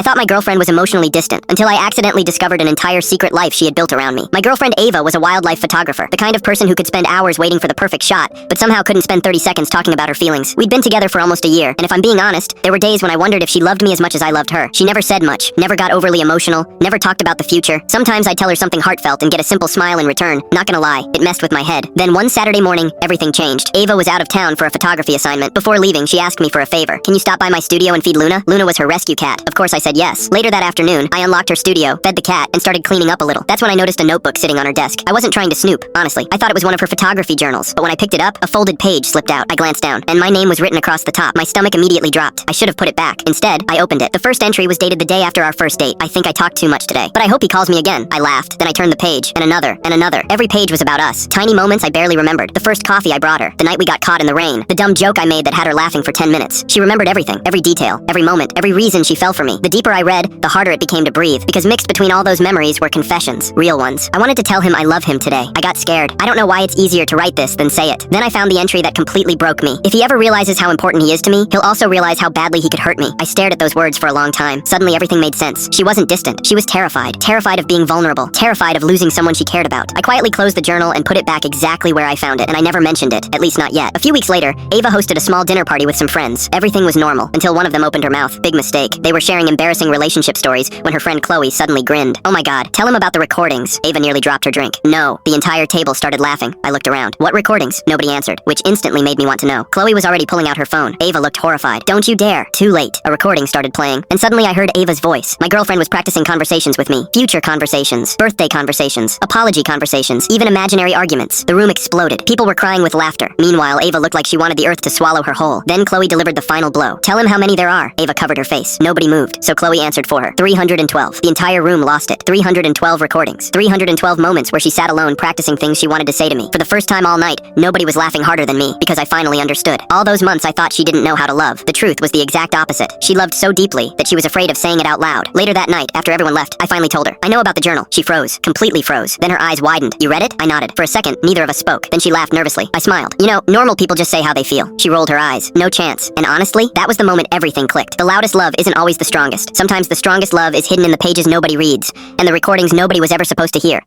thought my girlfriend was emotionally distant, until I accidentally discovered an entire secret life she had built around me. My girlfriend Ava was a wildlife photographer, the kind of person who could spend hours waiting for the perfect shot, but somehow couldn't spend 30 seconds talking about her feelings. We'd been together for almost a year, and if I'm being honest, there were days when I wondered if she loved me as much as I loved her. She never said much, never got overly emotional, never talked about the future. Sometimes I'd tell her something heartfelt and get a simple smile in return. Not gonna lie, it messed with my head. Then one Saturday morning, everything changed. Ava was out of town for a photography assignment. Before leaving, she asked me for a favor. Can you stop by my studio and feed Luna? Luna was her rescue cat. Of course I said yes. Later that afternoon, I unlocked her studio, fed the cat, and started cleaning up a little. That's when I noticed a notebook sitting on her desk. I wasn't trying to snoop, honestly. I thought it was one of her photography journals, but when I picked it up, a folded page slipped out. I glanced down, and my name was written across the top. My stomach immediately dropped. I should have put it back. Instead, I opened it. The first entry was dated the day after our first date. I think I talked too much today, but I hope he calls me again. I laughed. Then I turned the page, and another, and another. Every page was about us. Tiny moments I barely remembered. The first coffee I brought her. The night we got caught in the rain. The dumb joke I made that had her laughing for 10 minutes. She remembered everything. Every detail. Every moment. Every reason she fell for me. The deeper I read, the harder it became to breathe, because mixed between all those memories were confessions. Real ones. I wanted to tell him I love him today. I got scared. I don't know why it's easier to write this than say it. Then I found the entry that completely broke me. If he ever realizes how important he is to me, he'll also realize how badly he could hurt me. I stared at those words for a long time. Suddenly everything made sense. She wasn't distant. She was terrified. Terrified of being vulnerable. Terrified of losing someone she cared about. I quietly closed the journal and put it back exactly where I found it, and I never mentioned it, at least not yet. A few weeks later, Ava hosted a small dinner party with some friends. Everything was normal, until one of them opened her mouth. Big mistake. They were sharing embarrassing relationship stories when her friend Chloe suddenly grinned. Oh my god, tell him about the recordings. Ava nearly dropped her drink. No. The entire table started laughing. I looked around. What recordings? Nobody answered, which instantly made me want to know. Chloe was already pulling out her phone. Ava looked horrified. Don't you dare. Too late. A recording started playing, and suddenly I heard Ava's voice. My girlfriend was practicing conversations with me. Future conversations. Birthday conversations. Apology conversations. Even imaginary arguments. The room exploded. People were crying with laughter. Meanwhile, Ava looked like she wanted the earth to swallow her whole. Then Chloe delivered the final blow. Tell him how many there are. Ava covered her face. Nobody moved, so Chloe answered for her. 312. The entire room lost it. 312 recordings. 312 moments where she sat alone practicing things she wanted to say to me. For the first time all night, nobody was laughing harder than me, because I finally understood. All those months I thought she didn't know how to love. The truth was the exact opposite. She loved so deeply that she was afraid of saying it out loud. Later that night, after everyone left, I finally told her. I know about the journal. She froze. Completely froze. Then her eyes widened. You read it? I nodded. For a second, neither of us spoke. Then she laughed nervously. I smiled. You know, normal people just say how they feel. She rolled her eyes. No chance. And honestly, that was the moment everything clicked. The loudest love isn't always the strongest. Sometimes the strongest love is hidden in the pages nobody reads, and the recordings nobody was ever supposed to hear.